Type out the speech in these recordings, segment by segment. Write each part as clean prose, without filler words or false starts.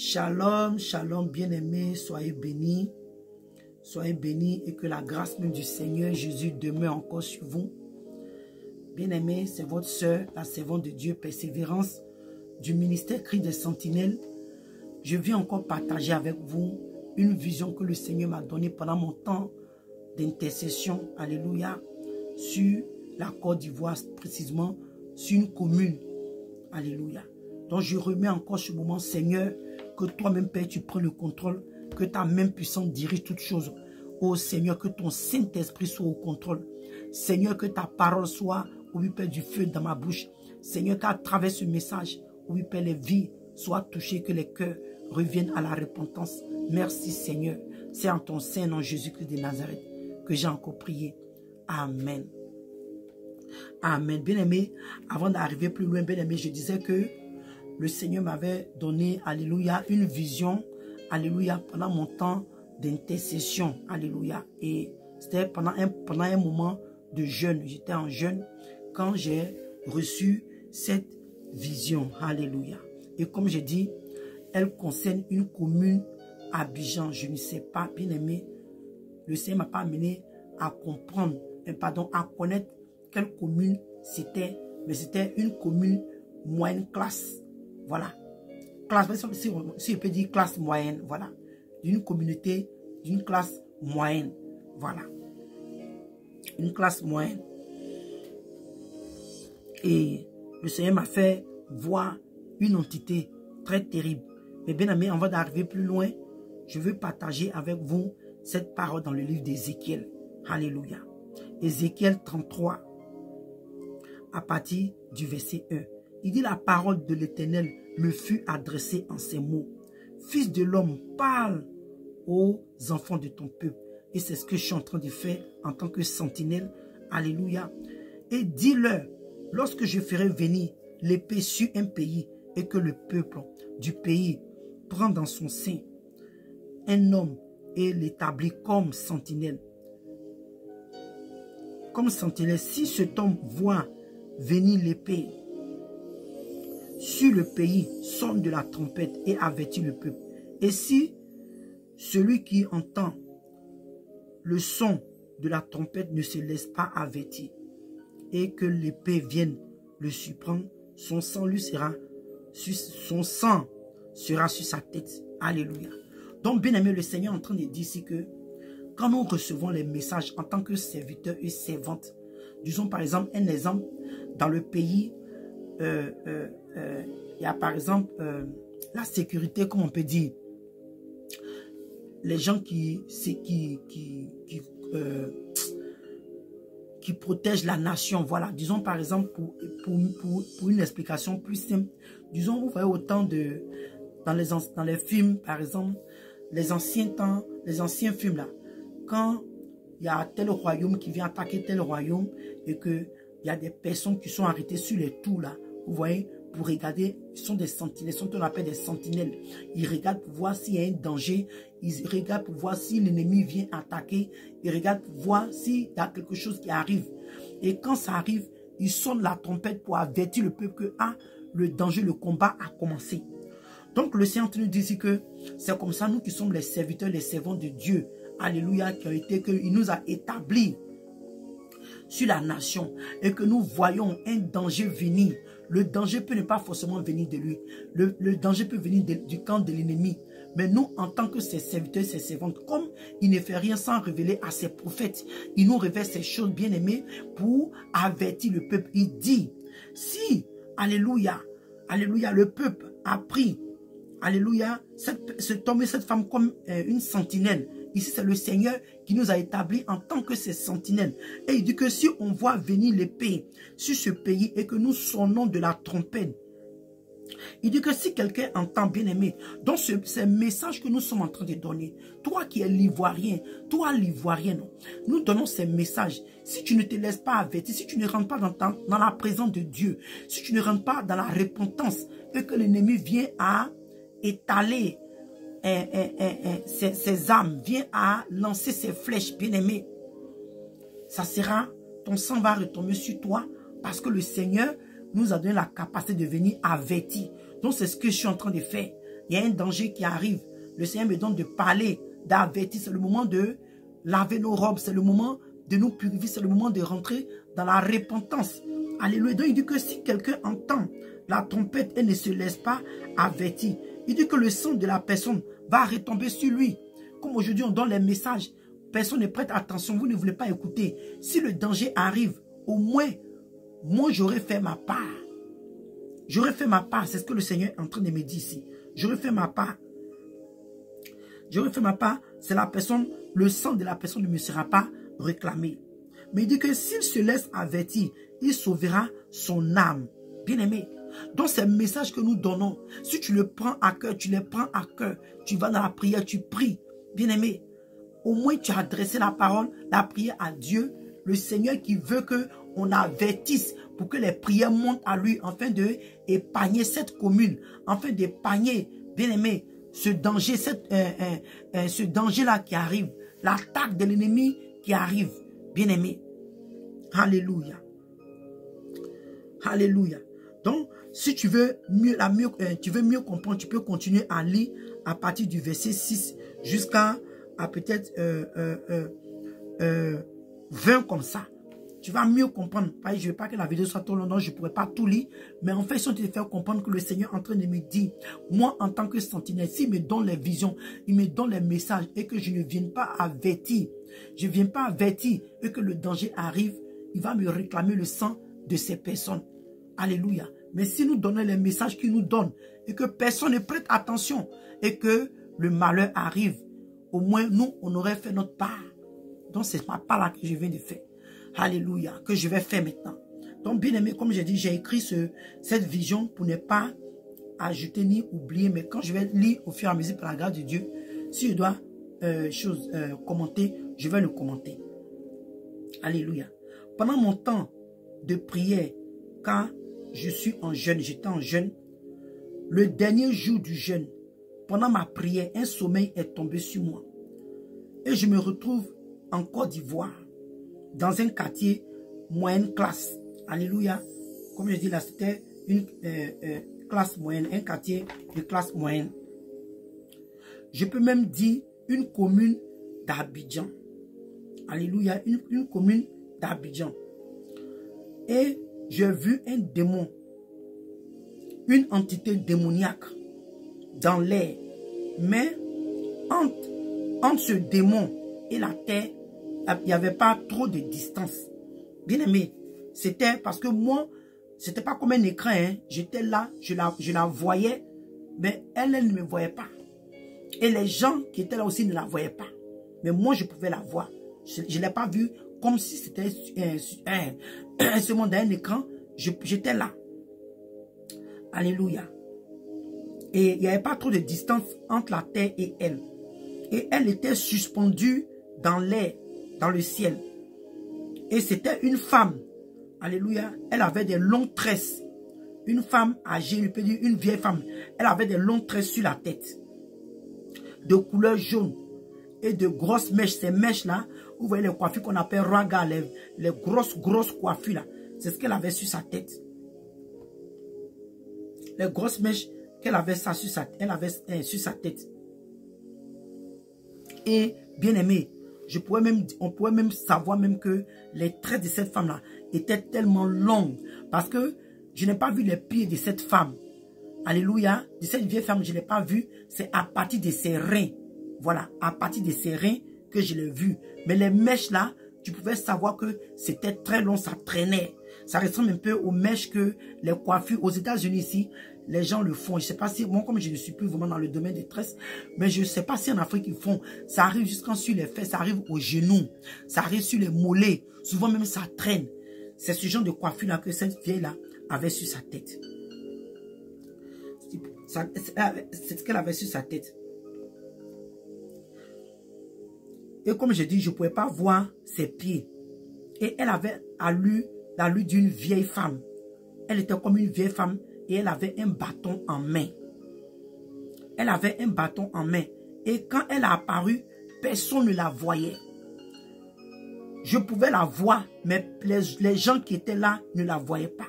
Shalom, shalom, bien-aimés, soyez bénis et que la grâce même du Seigneur Jésus demeure encore sur vous. Bien-aimés, c'est votre sœur, la servante de Dieu, Persévérance, du ministère Cri des Sentinelles. Je viens encore partager avec vous une vision que le Seigneur m'a donnée pendant mon temps d'intercession, alléluia, sur la Côte d'Ivoire, précisément sur une commune, alléluia. Donc je remets encore ce moment, Seigneur, que toi-même, Père, tu prends le contrôle, que ta main puissante dirige toutes choses. Oh Seigneur, que ton Saint-Esprit soit au contrôle. Seigneur, que ta parole soit, oui Père, du feu dans ma bouche. Seigneur, qu'à travers ce message, oui Père, les vies soient touchées, que les cœurs reviennent à la repentance. Merci Seigneur. C'est en ton Saint nom Jésus-Christ de Nazareth que j'ai encore prié. Amen. Amen. Bien-aimé, avant d'arriver plus loin, bien-aimé, je disais que le Seigneur m'avait donné, alléluia, une vision, alléluia, pendant mon temps d'intercession, alléluia. Et c'était pendant un moment de jeûne. J'étais en jeûne quand j'ai reçu cette vision, alléluia. Et comme j'ai dit, elle concerne une commune à Abidjan. Je ne sais pas, bien aimé, le Seigneur ne m'a pas amené à comprendre, à connaître quelle commune c'était, mais c'était une commune moyenne classe. Voilà. Classe, si je peux dire classe moyenne, voilà. D'une communauté, d'une classe moyenne. Voilà. Une classe moyenne. Et le Seigneur m'a fait voir une entité très terrible. Mais bien aimé, avant d'arriver plus loin, je veux partager avec vous cette parole dans le livre d'Ézéchiel. Alléluia. Ézéchiel 33, à partir du verset 1. Il dit: la parole de l'Éternel me fut adressée en ces mots. Fils de l'homme, parle aux enfants de ton peuple. Et c'est ce que je suis en train de faire en tant que sentinelle. Alléluia. Et dis-leur, lorsque je ferai venir l'épée sur un pays et que le peuple du pays prend dans son sein un homme et l'établit comme sentinelle. Comme sentinelle, si cet homme voit venir l'épée sur le pays, sonne de la trompette et avertit le peuple. Et si celui qui entend le son de la trompette ne se laisse pas avertir et que l'épée vienne le surprendre, son sang sera sur sa tête. Alléluia. Donc, bien aimé, le Seigneur est en train de dire ici que quand nous recevons les messages en tant que serviteurs et servantes, disons par exemple un exemple, dans le pays, il y a par exemple la sécurité, comme on peut dire, les gens qui protègent la nation, voilà, disons par exemple, pour une explication plus simple, disons, vous voyez autant de, dans les films, par exemple, les anciens temps, les anciens films là, quand il y a tel royaume qui vient attaquer tel royaume et que il y a des personnes qui sont arrêtées sur les tours là, vous voyez, pour regarder, ils sont des sentinelles, ils sont ce qu'on appelle des sentinelles. Ils regardent pour voir s'il y a un danger, ils regardent pour voir si l'ennemi vient attaquer, ils regardent pour voir s'il y a quelque chose qui arrive. Et quand ça arrive, ils sonnent la trompette pour avertir le peuple que le danger, le combat a commencé. Donc le Seigneur nous dit ici que c'est comme ça, nous qui sommes les serviteurs, les servants de Dieu, alléluia, qu'il nous a établis sur la nation et que nous voyons un danger venir. Le danger peut ne pas forcément venir de lui. Le danger peut venir du camp de l'ennemi. Mais nous, en tant que ses serviteurs, ses servantes, comme il ne fait rien sans révéler à ses prophètes, il nous révèle ces choses bien aimées pour avertir le peuple. Il dit, si, alléluia, alléluia, le peuple a pris, alléluia, cet homme et cette femme comme une sentinelle. Ici, c'est le Seigneur qui nous a établis en tant que ses sentinelles. Et il dit que si on voit venir l'épée sur ce pays et que nous sonnons de la trompette, il dit que si quelqu'un entend, bien aimé, donc ce message que nous sommes en train de donner, toi qui es l'ivoirien, toi l'ivoirienne, nous donnons ces messages. Si tu ne te laisses pas avertir, si tu ne rentres pas dans la présence de Dieu, si tu ne rentres pas dans la repentance et que l'ennemi vient à étaler ses âmes, vient à lancer ses flèches, bien-aimées, ça sera, ton sang va retomber sur toi parce que le Seigneur nous a donné la capacité de venir avertir. Donc c'est ce que je suis en train de faire. il y a un danger qui arrive. Le Seigneur me donne de parler, d'avertir. C'est le moment de laver nos robes. C'est le moment de nous purifier. C'est le moment de rentrer dans la repentance. Alléluia. Donc il dit que si quelqu'un entend la trompette et ne se laisse pas avertir, il dit que le sang de la personne va retomber sur lui. Comme aujourd'hui on donne les messages, personne ne prête attention, vous ne voulez pas écouter. Si le danger arrive, au moins, moi j'aurais fait ma part. J'aurais fait ma part, c'est ce que le Seigneur est en train de me dire ici. J'aurais fait ma part. J'aurais fait ma part, c'est la personne, le sang de la personne ne me sera pas réclamé. Mais il dit que s'il se laisse avertir, il sauvera son âme. Bien aimé. Donc ces messages que nous donnons, si tu le prends à cœur, tu les prends à cœur, tu vas dans la prière, tu pries. Bien aimé. Au moins tu as adressé la parole, la prière à Dieu, le Seigneur qui veut qu'on avertisse pour que les prières montent à lui, afin d'épargner cette commune, afin d'épargner, bien aimé, ce danger, ce danger-là qui arrive, l'attaque de l'ennemi qui arrive, bien aimé. Alléluia. Alléluia. Donc, si tu veux mieux comprendre, tu peux continuer à lire à partir du verset 6 jusqu'à peut-être 20 comme ça. Tu vas mieux comprendre. Je ne veux pas que la vidéo soit trop longue, donc je ne pourrais pas tout lire. Mais en fait, si on te fait comprendre que le Seigneur est en train de me dire, moi en tant que sentinelle, s'il me donne les visions, il me donne les messages et que je ne vienne pas avertir, je ne viens pas avertir et que le danger arrive, il va me réclamer le sang de ces personnes. Alléluia. Mais si nous donnons les messages qu'il nous donne et que personne ne prête attention et que le malheur arrive, au moins nous, on aurait fait notre part. Donc c'est ma part là que je viens de faire. Alléluia, que je vais faire maintenant. Donc bien aimé, comme j'ai dit, j'ai écrit cette vision pour ne pas ajouter ni oublier. Mais quand je vais lire au fur et à mesure par la grâce de Dieu, si je dois commenter, je vais le commenter. Alléluia. Pendant mon temps de prière, quand je suis en jeûne, j'étais en jeûne, le dernier jour du jeûne, pendant ma prière, un sommeil est tombé sur moi. Et je me retrouve en Côte d'Ivoire, dans un quartier moyenne classe. Alléluia. Comme je dis là, c'était une classe moyenne, un quartier de classe moyenne. Je peux même dire une commune d'Abidjan. Alléluia, une commune d'Abidjan. Et j'ai vu un démon, une entité démoniaque dans l'air. Mais entre ce démon et la terre, il n'y avait pas trop de distance. Bien aimé, c'était parce que moi, c'était pas comme un écran. Hein. J'étais là, je la voyais, mais elle ne me voyait pas. Et les gens qui étaient là aussi ne la voyaient pas. Mais moi, je pouvais la voir. Je ne l'ai pas vue comme si c'était seulement dans un écran. J'étais là. Alléluia. Et il n'y avait pas trop de distance entre la terre et elle. Et elle était suspendue dans l'air, dans le ciel. Et c'était une femme. Alléluia. Elle avait des longues tresses. Une femme âgée, je peux dire une vieille femme. Elle avait des longues tresses sur la tête. De couleur jaune. Et de grosses mèches. Ces mèches-là, vous voyez les coiffures qu'on appelle raga, les grosses coiffures là. C'est ce qu'elle avait sur sa tête. Les grosses mèches qu'elle avait ça sur sa tête. Et bien aimé, on pourrait même savoir même que les traits de cette femme-là étaient tellement longues. Parce que je n'ai pas vu les pieds de cette femme. Alléluia. De cette vieille femme, je ne l'ai pas vue. C'est à partir de ses reins. Voilà, à partir de ses reins que je l'ai vue. Mais les mèches là, tu pouvais savoir que c'était très long, ça traînait. Ça ressemble un peu aux mèches que les coiffures aux États-Unis ici, les gens le font. Je ne sais pas si, moi comme je ne suis plus vraiment dans le domaine des tresses, mais je ne sais pas si en Afrique ils font. Ça arrive jusqu'en sur les fesses, ça arrive aux genoux, ça arrive sur les mollets. Souvent même ça traîne. C'est ce genre de coiffure là que cette vieille là avait sur sa tête. C'est ce qu'elle avait sur sa tête. Et comme je dis, je ne pouvais pas voir ses pieds. Et elle avait l'allure d'une vieille femme. Elle était comme une vieille femme et elle avait un bâton en main. Elle avait un bâton en main. Et quand elle a apparu, personne ne la voyait. Je pouvais la voir, mais les gens qui étaient là ne la voyaient pas.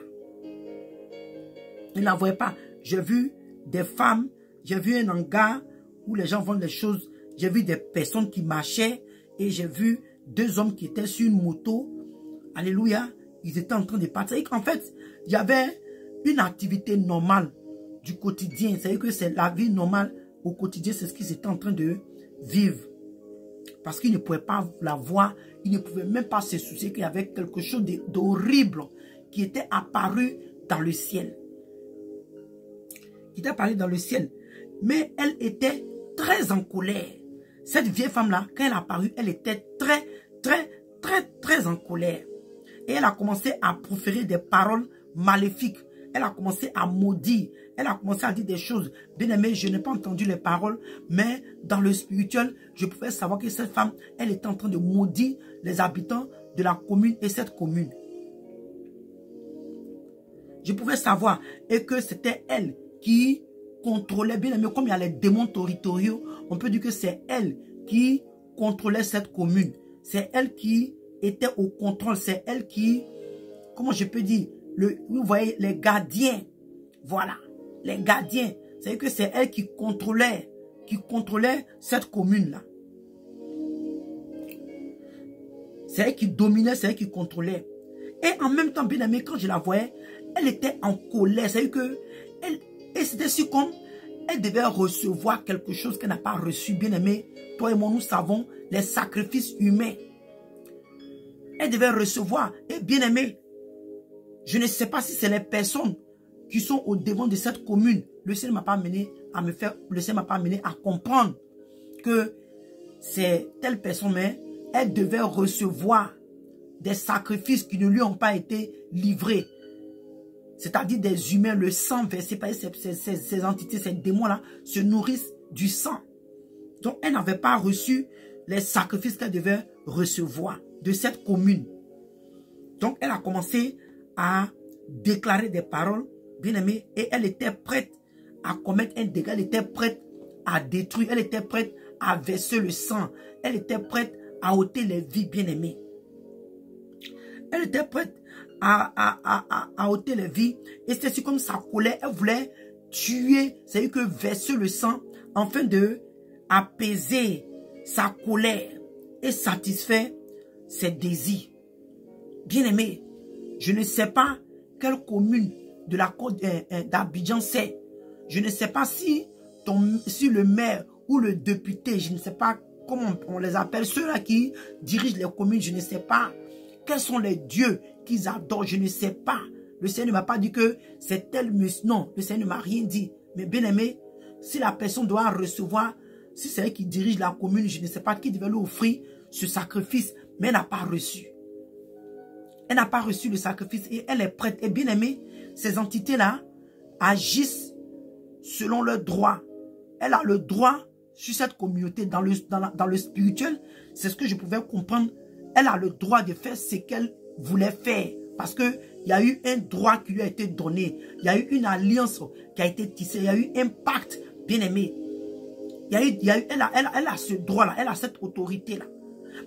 Ils ne la voyaient pas. J'ai vu des femmes j'ai vu un hangar où les gens vendent les choses. J'ai vu des personnes qui marchaient et j'ai vu 2 hommes qui étaient sur une moto. Alléluia. Ils étaient en train de partir. En fait, il y avait une activité normale du quotidien. C'est-à-dire que c'est la vie normale au quotidien. C'est ce qu'ils étaient en train de vivre. Parce qu'ils ne pouvaient pas la voir. Ils ne pouvaient même pas se soucier qu'il y avait quelque chose d'horrible qui était apparu dans le ciel. Qui était apparu dans le ciel. Mais elle était très en colère. Cette vieille femme-là, quand elle est apparue, elle était très en colère. Et elle a commencé à proférer des paroles maléfiques. Elle a commencé à maudire. Elle a commencé à dire des choses. Bien aimé, je n'ai pas entendu les paroles, mais dans le spirituel, je pouvais savoir que cette femme, elle était en train de maudire les habitants de la commune et cette commune. Je pouvais savoir et que c'était elle qui contrôlait, bien aimé, comme il y a les démons territoriaux, on peut dire que c'est elle qui contrôlait cette commune. C'est elle qui était au contrôle. C'est elle qui, comment je peux dire, vous voyez, les gardiens. Voilà, les gardiens. C'est que c'est elle qui contrôlait cette commune-là. C'est elle qui dominait, c'est elle qui contrôlait. Et en même temps, bien aimé, quand je la voyais, elle était en colère. C'est que et c'était si comme elle devait recevoir quelque chose qu'elle n'a pas reçu. Bien aimé, toi et moi, nous savons les sacrifices humains. Elle devait recevoir. Et bien aimé, je ne sais pas si c'est les personnes qui sont au devant de cette commune. Le Seigneur m'a pas amené à me faire, le Seigneur m'a pas amené à comprendre que c'est telle personne, mais elle devait recevoir des sacrifices qui ne lui ont pas été livrés. C'est-à-dire des humains, le sang versé par ces entités, ces démons-là, se nourrissent du sang. Donc, elle n'avait pas reçu les sacrifices qu'elle devait recevoir de cette commune. Donc, elle a commencé à déclarer des paroles, bien aimées, et elle était prête à commettre un dégât, elle était prête à détruire, elle était prête à verser le sang, elle était prête à ôter les vies, bien aimées. Elle était prête à ôter les vies. Et c'est comme sa colère. Elle voulait tuer, c'est-à-dire que verser le sang afin de apaiser sa colère et satisfaire ses désirs. Bien aimé, je ne sais pas quelle commune de la côte d'Abidjan c'est. Je ne sais pas si le maire ou le député, je ne sais pas comment on les appelle, ceux-là qui dirigent les communes, je ne sais pas. Quels sont les dieux qu'ils adorent? Je ne sais pas. Le Seigneur ne m'a pas dit que c'est tel monsieur. Non, le Seigneur ne m'a rien dit. Mais bien aimé, si la personne doit recevoir, si c'est elle qui dirige la commune, je ne sais pas qui devait lui offrir ce sacrifice, mais elle n'a pas reçu. Elle n'a pas reçu le sacrifice et elle est prête. Et bien aimé, ces entités-là agissent selon leurs droits. Elle a le droit sur cette communauté, dans le spirituel. C'est ce que je pouvais comprendre. Elle a le droit de faire ce qu'elle voulait faire. Parce qu'il y a eu un droit qui lui a été donné. Il y a eu une alliance qui a été tissée. Il y a eu un pacte, bien aimé. Elle a ce droit-là. Elle a cette autorité-là.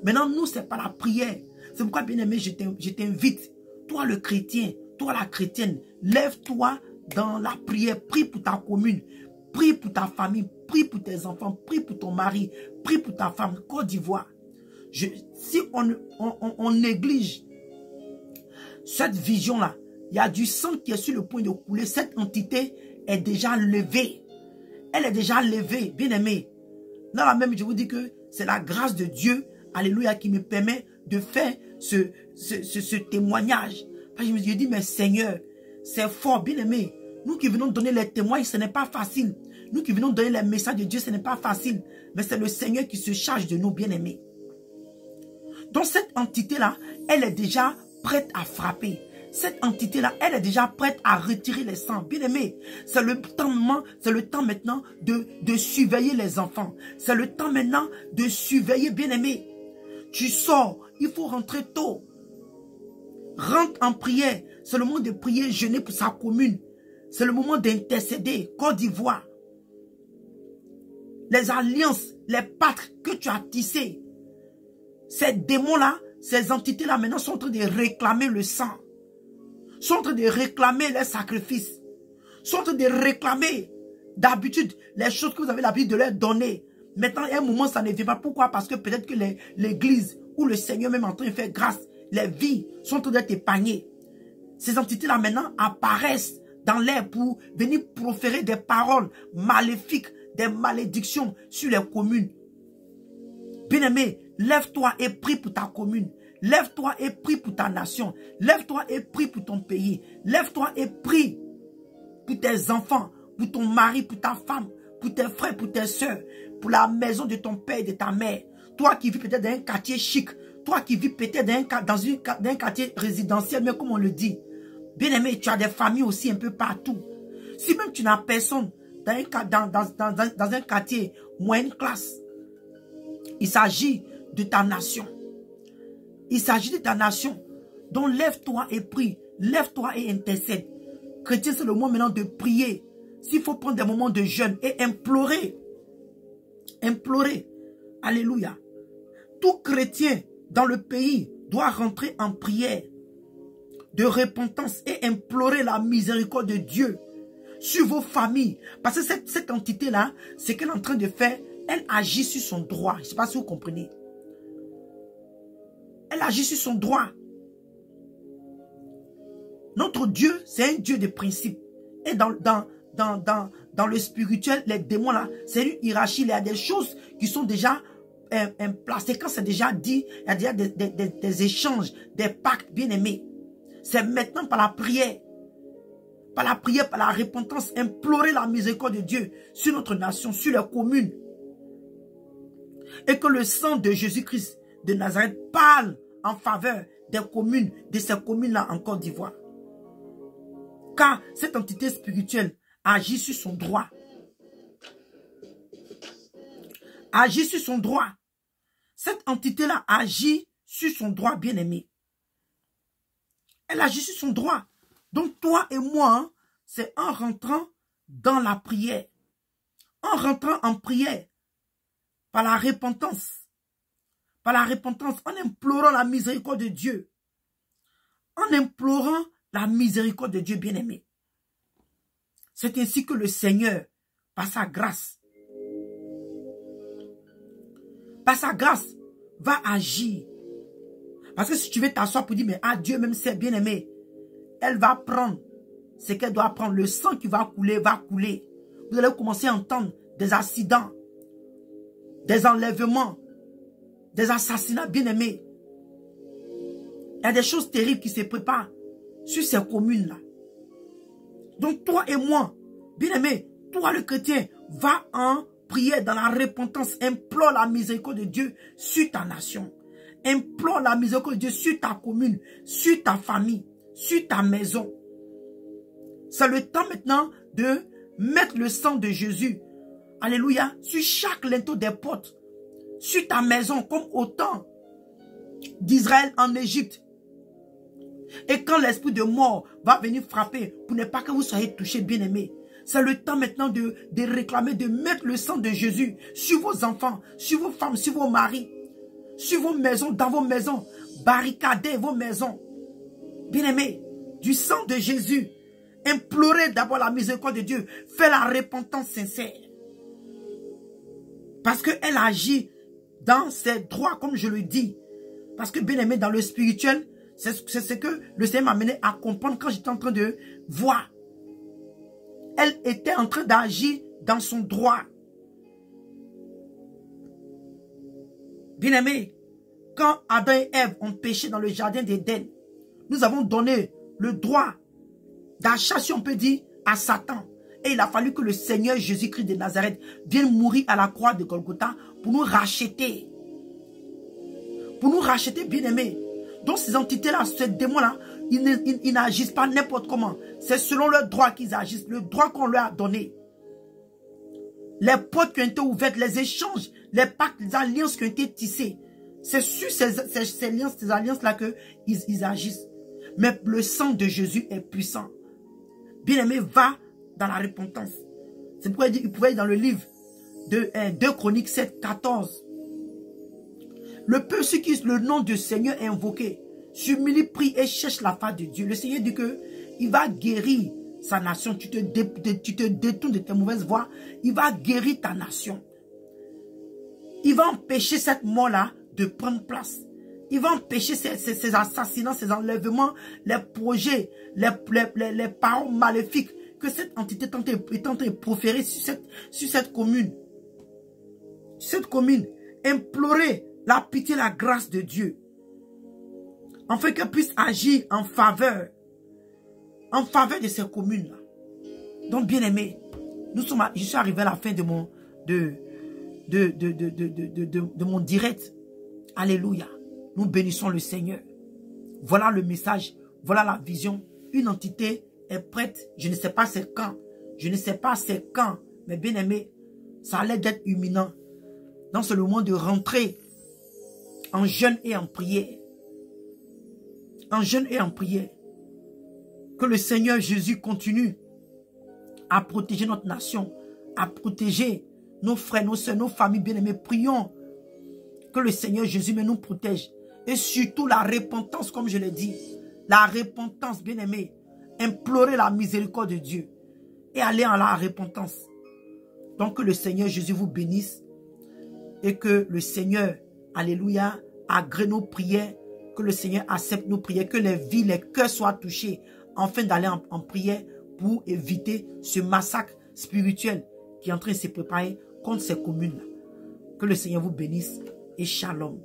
Maintenant, nous, ce n'est pas la prière. C'est pourquoi, bien aimé, je t'invite. Toi, le chrétien, toi, la chrétienne, lève-toi dans la prière. Prie pour ta commune. Prie pour ta famille. Prie pour tes enfants. Prie pour ton mari. Prie pour ta femme. Côte d'Ivoire. Si on néglige cette vision-là, il y a du sang qui est sur le point de couler. Cette entité est déjà levée. Elle est déjà levée, bien aimée. Dans la même, je vous dis que c'est la grâce de Dieu, alléluia, qui me permet de faire ce témoignage. Parce que je me dis, mais Seigneur, c'est fort, bien aimé. Nous qui venons donner les témoignages, ce n'est pas facile. Nous qui venons donner les messages de Dieu, ce n'est pas facile. Mais c'est le Seigneur qui se charge de nous, bien aimés. Donc cette entité-là, elle est déjà prête à frapper. Cette entité-là, elle est déjà prête à retirer les sangs. Bien aimé, c'est le temps maintenant de surveiller les enfants. C'est le temps maintenant de surveiller, bien aimé. Tu sors, il faut rentrer tôt. Rentre en prière. C'est le moment de prier, jeûner pour sa commune. C'est le moment d'intercéder. Côte d'Ivoire. Les alliances, les pactes que tu as tissés. Ces démons-là, ces entités-là, maintenant sont en train de réclamer le sang. Sont en train de réclamer les sacrifices. Sont en train de réclamer D'habitude, les choses que vous avez l'habitude de leur donner, maintenant, à un moment, ça ne vient pas. Pourquoi? Parce que peut-être que l'église ou le Seigneur même en train de faire grâce, les vies sont en train d'être épargnées. Ces entités-là, maintenant, apparaissent dans l'air pour venir proférer des paroles maléfiques, des malédictions sur les communes. Bien-aimé, lève-toi et prie pour ta commune. Lève-toi et prie pour ta nation. Lève-toi et prie pour ton pays. Lève-toi et prie pour tes enfants, pour ton mari, pour ta femme, pour tes frères, pour tes soeurs, pour la maison de ton père et de ta mère. Toi qui vis peut-être dans un quartier chic, toi qui vis peut-être dans un quartier résidentiel, mais comme on le dit, bien-aimé, tu as des familles aussi un peu partout. Si même tu n'as personne dans un quartier moyenne classe, il s'agit de ta nation. Il s'agit de ta nation. Donc lève-toi et prie. Lève-toi et intercède. Chrétien, c'est le moment maintenant de prier. S'il faut prendre des moments de jeûne et implorer. Implorer. Alléluia. Tout chrétien dans le pays doit rentrer en prière de repentance et implorer la miséricorde de Dieu sur vos familles. Parce que cette entité-là, ce qu'elle est en train de faire, elle agit sur son droit. Je ne sais pas si vous comprenez. Elle agit sur son droit. Notre Dieu, c'est un Dieu de principe. Et dans le spirituel, les démons là, c'est une hiérarchie. Il y a des choses qui sont déjà placées. Quand c'est déjà dit, il y a déjà des échanges, des pactes bien aimés. C'est maintenant par la prière, par la repentance, implorer la miséricorde de Dieu sur notre nation, sur les communes. Et que le sang de Jésus-Christ de Nazareth parle en faveur des communes, de ces communes-là en Côte d'Ivoire. Car cette entité spirituelle agit sur son droit. Agit sur son droit. Cette entité-là agit sur son droit, bien-aimé. Elle agit sur son droit. Donc toi et moi, hein, c'est en rentrant dans la prière. En rentrant en prière. Par la repentance. Par la repentance. En implorant la miséricorde de Dieu. En implorant la miséricorde de Dieu bien-aimé. C'est ainsi que le Seigneur, par sa grâce, va agir. Parce que si tu veux t'asseoir pour dire, mais ah, Dieu même c'est bien-aimé, elle va prendre ce qu'elle doit prendre. Le sang qui va couler, va couler. Vous allez commencer à entendre des accidents, des enlèvements, des assassinats bien-aimés. Il y a des choses terribles qui se préparent sur ces communes-là. Donc toi et moi, bien-aimé, toi le chrétien, va en prière dans la repentance, implore la miséricorde de Dieu sur ta nation. Implore la miséricorde de Dieu sur ta commune, sur ta famille, sur ta maison. C'est le temps maintenant de mettre le sang de Jésus, alléluia, sur chaque linteau des portes, sur ta maison, comme au temps d'Israël en Égypte. Et quand l'esprit de mort va venir frapper, pour ne pas que vous soyez touchés, bien-aimés, c'est le temps maintenant de réclamer, de mettre le sang de Jésus sur vos enfants, sur vos femmes, sur vos maris, sur vos maisons, dans vos maisons. Barricadez vos maisons. Bien-aimés, du sang de Jésus, implorez d'abord la miséricorde de Dieu. Faites la repentance sincère. Parce qu'elle agit dans ses droits, comme je le dis. Parce que, bien-aimés, dans le spirituel, c'est ce que le Seigneur m'a amené à comprendre quand j'étais en train de voir. Elle était en train d'agir dans son droit. Bien-aimés, quand Adam et Ève ont péché dans le jardin d'Éden, nous avons donné le droit d'achat, si on peut dire, à Satan. Et il a fallu que le Seigneur Jésus-Christ de Nazareth vienne mourir à la croix de Golgotha pour nous racheter. Pour nous racheter, bien-aimés. Donc ces entités-là, ces démons-là, ils n'agissent pas n'importe comment. C'est selon leur droit qu'ils agissent, le droit qu'on leur a donné. Les portes qui ont été ouvertes, les échanges, les pactes, les alliances qui ont été tissées. C'est sur ces alliances-là qu'ils agissent. Mais le sang de Jésus est puissant. Bien-aimé, va dans la repentance. C'est pourquoi il pouvait être dans le livre de 2 Chroniques 7, 14. Le peuple sur qui le nom du Seigneur est invoqué, s'humilie, prie et cherche la face de Dieu. Le Seigneur dit que il va guérir sa nation, tu te détournes de tes mauvaises voies, il va guérir ta nation. Il va empêcher cette mort-là de prendre place. Il va empêcher ces assassinats, ces enlèvements, les projets, les paroles maléfiques que cette entité est en train de proférer sur cette commune. Cette commune, implorer la pitié, la grâce de Dieu. Afin qu'elle puisse agir en faveur de ces communes-là. Donc, bien aimé, je suis arrivé à la fin de mon direct. Alléluia. Nous bénissons le Seigneur. Voilà le message. Voilà la vision. Une entité est prête. Je ne sais pas c'est quand. Je ne sais pas c'est quand. Mais bien aimé, ça allait d'être imminent. Donc, c'est le moment de rentrer en jeûne et en prière. En jeûne et en prière. Que le Seigneur Jésus continue à protéger notre nation, à protéger nos frères, nos soeurs, nos familles bien-aimées. Prions que le Seigneur Jésus nous protège. Et surtout la repentance, comme je l'ai dit. La repentance, bien-aimée. Implorer la miséricorde de Dieu. Et aller en la repentance. Donc que le Seigneur Jésus vous bénisse. Et que le Seigneur, alléluia, agrée nos prières. Que le Seigneur accepte nos prières. Que les vies, les cœurs soient touchés. Afin d'aller en prière pour éviter ce massacre spirituel qui est en train de se préparer contre ces communes-là. Que le Seigneur vous bénisse et shalom.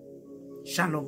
Shalom.